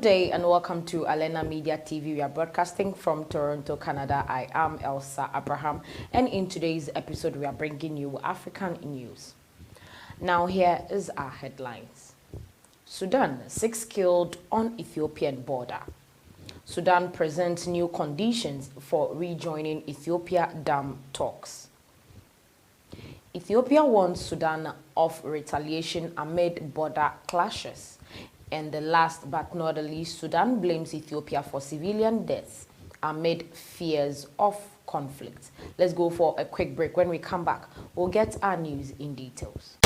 day and welcome to Alena Media TV. We are broadcasting from Toronto, Canada. I am Elsa Abraham, and in today's episode we are bringing you African news. Now here is our headlines. Sudan, 6 killed on Ethiopian border. Sudan presents new conditions for rejoining Ethiopia dam talks. Ethiopia warns Sudan of retaliation amid border clashes. And the last but not the least, Sudan blames Ethiopia for civilian deaths amid fears of conflict. Let's go for a quick break. When we come back, we'll get our news in details.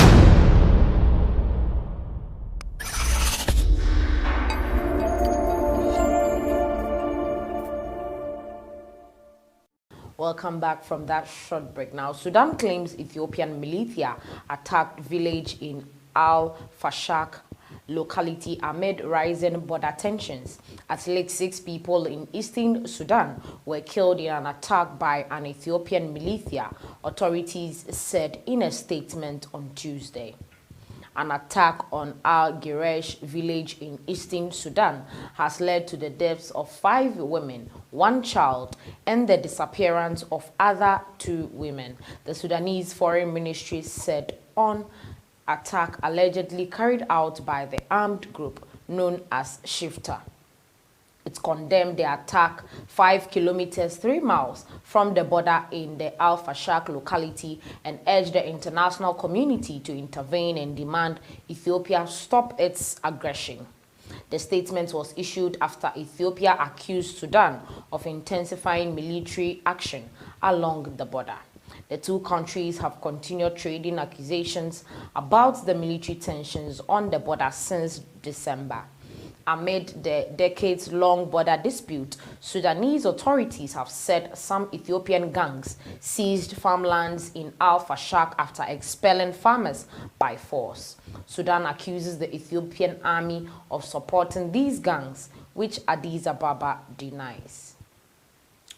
Welcome back from that short break. Now, Sudan claims Ethiopian militia attacked village in Al-Fashak locality amid rising border tensions. At least 6 people in eastern Sudan were killed in an attack by an Ethiopian militia, authorities said in a statement on Tuesday. An attack on Al-Giresh village in eastern Sudan has led to the deaths of 5 women, 1 child, and the disappearance of other 2 women. The Sudanese Foreign Ministry said on attack allegedly carried out by the armed group known as Shifter. It condemned the attack 5 kilometers 3 miles from the border in the Al-Fashak locality and urged the international community to intervene and demand Ethiopia stop its aggression. The statement was issued after Ethiopia accused Sudan of intensifying military action along the border. The 2 countries have continued trading accusations about the military tensions on the border since December. Amid the decades-long border dispute, Sudanese authorities have said some Ethiopian gangs seized farmlands in Al-Fashak after expelling farmers by force. Sudan accuses the Ethiopian army of supporting these gangs, which Addis Ababa denies.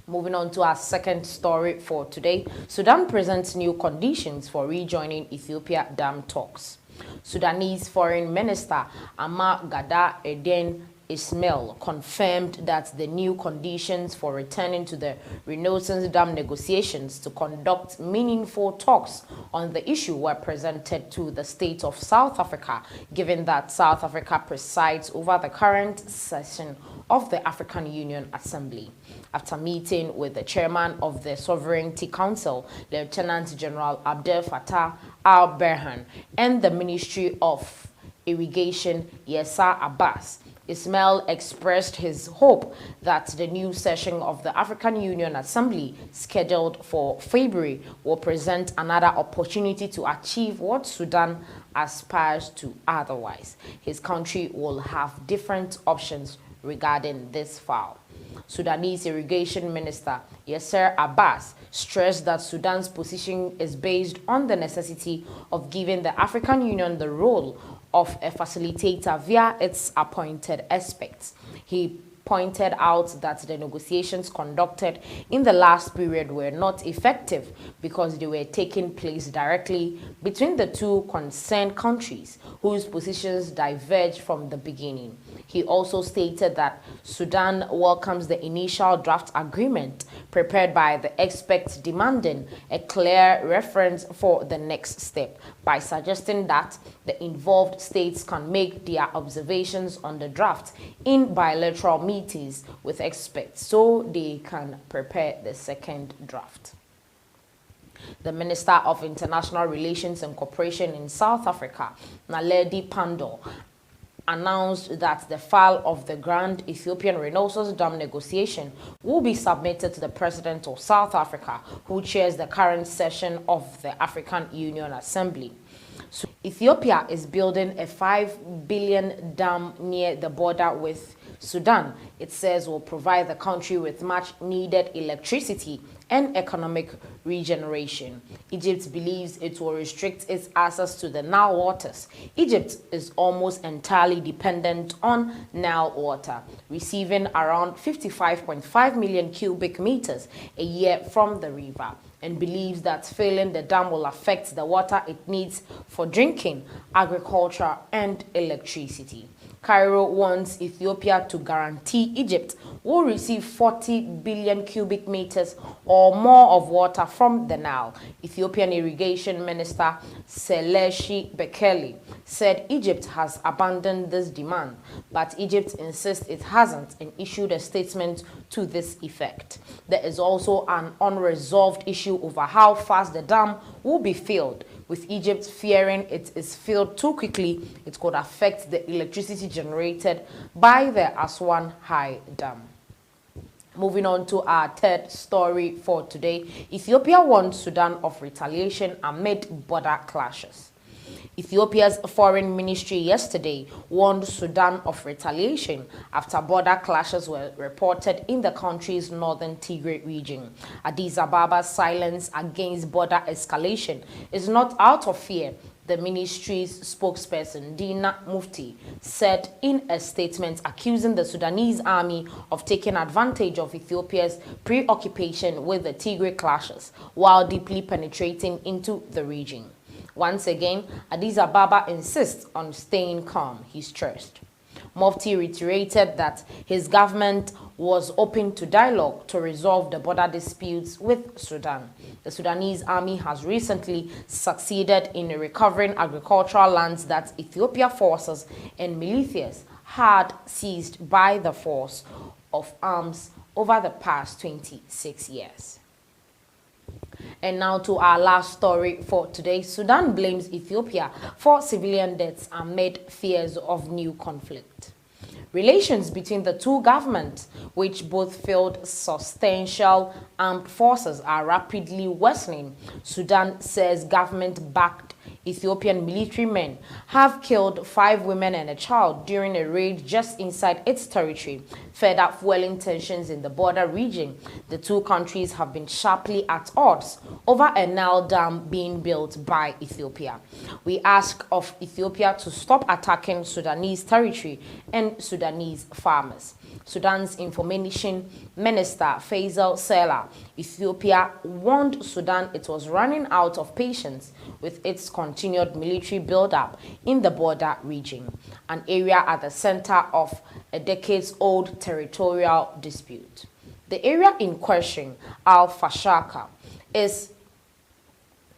Moving on to our second story for today, Sudan presents new conditions for rejoining Ethiopia dam talks. Sudanese Foreign Minister Ahmad Gada Eden Ismail confirmed that the new conditions for returning to the Renaissance Dam negotiations to conduct meaningful talks on the issue were presented to the state of South Africa, given that South Africa presides over the current session of the African Union Assembly. After meeting with the chairman of the Sovereignty Council, Lieutenant General Abdel Fattah al-Burhan, and the Ministry of Irrigation, Yasser Abbas, Ismail expressed his hope that the new session of the African Union Assembly, scheduled for February, will present another opportunity to achieve what Sudan aspires to otherwise. His country will have different options regarding this file. Sudanese Irrigation Minister Yasser Abbas stressed that Sudan's position is based on the necessity of giving the African Union the role of a facilitator via its appointed experts. He pointed out that the negotiations conducted in the last period were not effective because they were taking place directly between the 2 concerned countries whose positions diverged from the beginning. He also stated that Sudan welcomes the initial draft agreement prepared by the experts, demanding a clear reference for the next step by suggesting that the involved states can make their observations on the draft in bilateral meetings with experts so they can prepare the second draft. The Minister of International Relations and Cooperation in South Africa, Naledi Pandor, announced that the file of the Grand Ethiopian Renaissance Dam negotiation will be submitted to the President of South Africa, who chairs the current session of the African Union Assembly. So Ethiopia is building a 5 billion dam near the border with Sudan. It says will provide the country with much needed electricity and economic regeneration. Egypt believes it will restrict its access to the Nile waters. Egypt is almost entirely dependent on Nile water, receiving around 55.5 million cubic meters a year from the river, and believes that failing the dam will affect the water it needs for drinking, agriculture, and electricity. Cairo wants Ethiopia to guarantee Egypt will receive 40 billion cubic meters or more of water from the Nile. Ethiopian Irrigation Minister Seleshi Bekele said Egypt has abandoned this demand, but Egypt insists it hasn't and issued a statement to this effect. There is also an unresolved issue over how fast the dam will be filled, with Egypt fearing it is filled too quickly, it could affect the electricity generated by the Aswan High Dam. Moving on to our third story for today, Ethiopia warns Sudan of retaliation amid border clashes. Ethiopia's foreign ministry yesterday warned Sudan of retaliation after border clashes were reported in the country's northern Tigray region. Addis Ababa's silence against border escalation is not out of fear, the ministry's spokesperson, Dina Mufti, said in a statement accusing the Sudanese army of taking advantage of Ethiopia's preoccupation with the Tigray clashes while deeply penetrating into the region. Once again, Addis Ababa insists on staying calm, he stressed. Mufti reiterated that his government was open to dialogue to resolve the border disputes with Sudan. The Sudanese army has recently succeeded in recovering agricultural lands that Ethiopia forces and militias had seized by the force of arms over the past 26 years. And now to our last story for today. Sudan blames Ethiopia for civilian deaths amid fears of new conflict. Relations between the two governments, which both field substantial armed forces, are rapidly worsening. Sudan says government-backed Ethiopian military men have killed 5 women and a child during a raid just inside its territory, further fueling tensions in the border region. The two countries have been sharply at odds over a Nile dam being built by Ethiopia. We ask of Ethiopia to stop attacking Sudanese territory and Sudanese farmers. Sudan's information minister Faisal Sela, Ethiopia warned Sudan it was running out of patience with its continued military buildup in the border region, an area at the center of a decades-old territorial dispute. The area in question, Al-Fashaka, is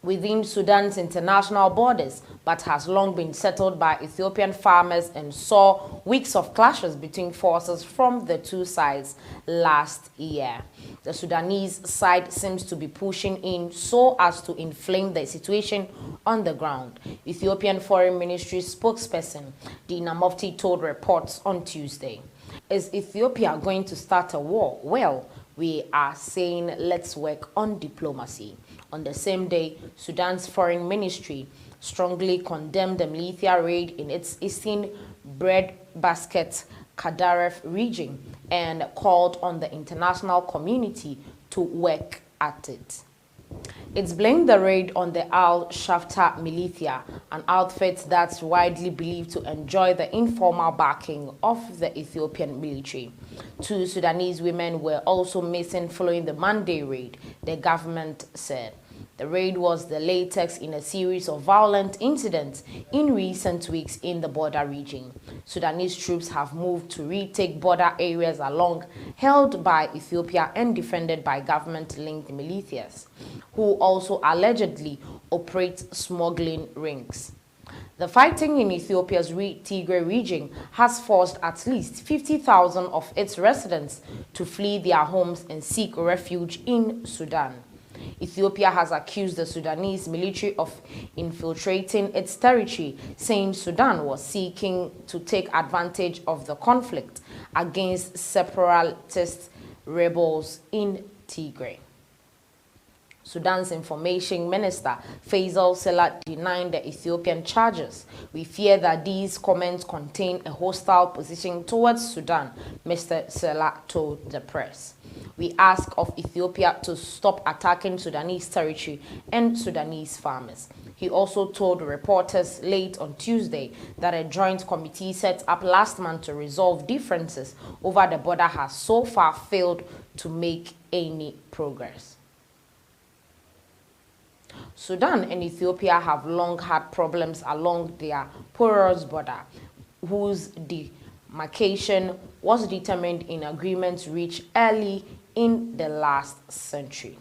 within Sudan's international borders, but has long been settled by Ethiopian farmers and saw weeks of clashes between forces from the two sides last year. The Sudanese side seems to be pushing in so as to inflame the situation on the ground. Ethiopian Foreign Ministry spokesperson Dina Mufti told reports on Tuesday. Is Ethiopia going to start a war? Well, we are saying let's work on diplomacy. On the same day, Sudan's foreign ministry strongly condemned the militia raid in its eastern breadbasket Kadaref region and called on the international community to work at it. It's blamed the raid on the Al-Shafta militia, an outfit that's widely believed to enjoy the informal backing of the Ethiopian military. 2 Sudanese women were also missing following the Monday raid, the government said. The raid was the latest in a series of violent incidents in recent weeks in the border region. Sudanese troops have moved to retake border areas along held by Ethiopia and defended by government-linked militias, who also allegedly operate smuggling rings. The fighting in Ethiopia's Tigray region has forced at least 50,000 of its residents to flee their homes and seek refuge in Sudan. Ethiopia has accused the Sudanese military of infiltrating its territory, saying Sudan was seeking to take advantage of the conflict against separatist rebels in Tigray. Sudan's information minister Faisal Sela denied the Ethiopian charges. We fear that these comments contain a hostile position towards Sudan, Mr. Sela told the press. We ask of Ethiopia to stop attacking Sudanese territory and Sudanese farmers. He also told reporters late on Tuesday that a joint committee set up last month to resolve differences over the border has so far failed to make any progress. Sudan and Ethiopia have long had problems along their porous border, whose demarcation was determined in agreements reached early in the last century.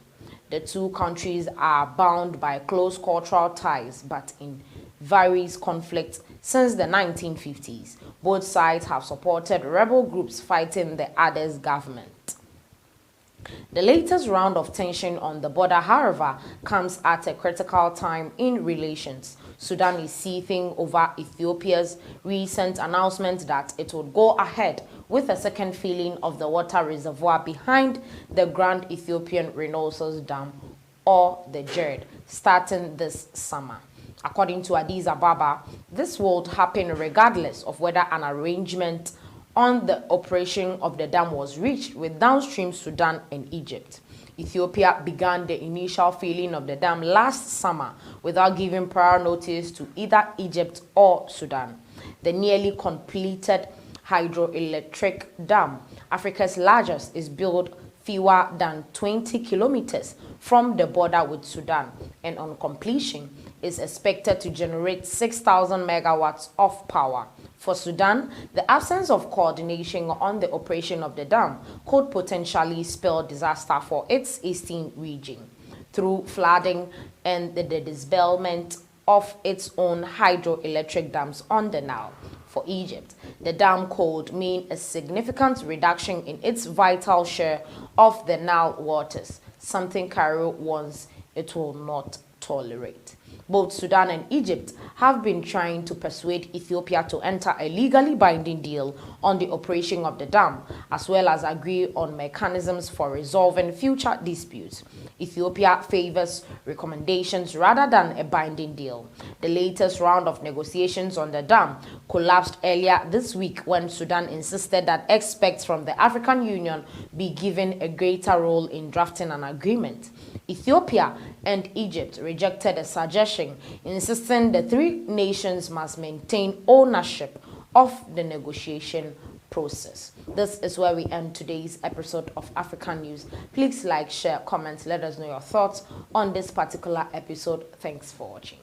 The two countries are bound by close cultural ties, but in various conflicts since the 1950s, both sides have supported rebel groups fighting the other's government. The latest round of tension on the border, however, comes at a critical time in relations. Sudan is seething over Ethiopia's recent announcement that it would go ahead with a second filling of the water reservoir behind the Grand Ethiopian Renaissance Dam, or the GERD, starting this summer. According to Addis Ababa, this will happen regardless of whether an arrangement on the operation of the dam was reached with downstream Sudan and Egypt. Ethiopia began the initial filling of the dam last summer without giving prior notice to either Egypt or Sudan. The nearly completed hydroelectric dam, Africa's largest, is built fewer than 20 kilometers from the border with Sudan, and on completion is expected to generate 6,000 megawatts of power. For Sudan, the absence of coordination on the operation of the dam could potentially spell disaster for its eastern region through flooding and the disbandment of its own hydroelectric dams on the Nile. For Egypt, the dam could mean a significant reduction in its vital share of the Nile waters, something Cairo warns it will not tolerate. Both Sudan and Egypt have been trying to persuade Ethiopia to enter a legally binding deal on the operation of the dam, as well as agree on mechanisms for resolving future disputes. Ethiopia favors recommendations rather than a binding deal. The latest round of negotiations on the dam collapsed earlier this week when Sudan insisted that experts from the African Union be given a greater role in drafting an agreement. Ethiopia and Egypt rejected a suggestion insisting the three nations must maintain ownership of the negotiation process. This is where we end today's episode of African News. Please like, share, comment, let us know your thoughts on this particular episode. Thanks for watching.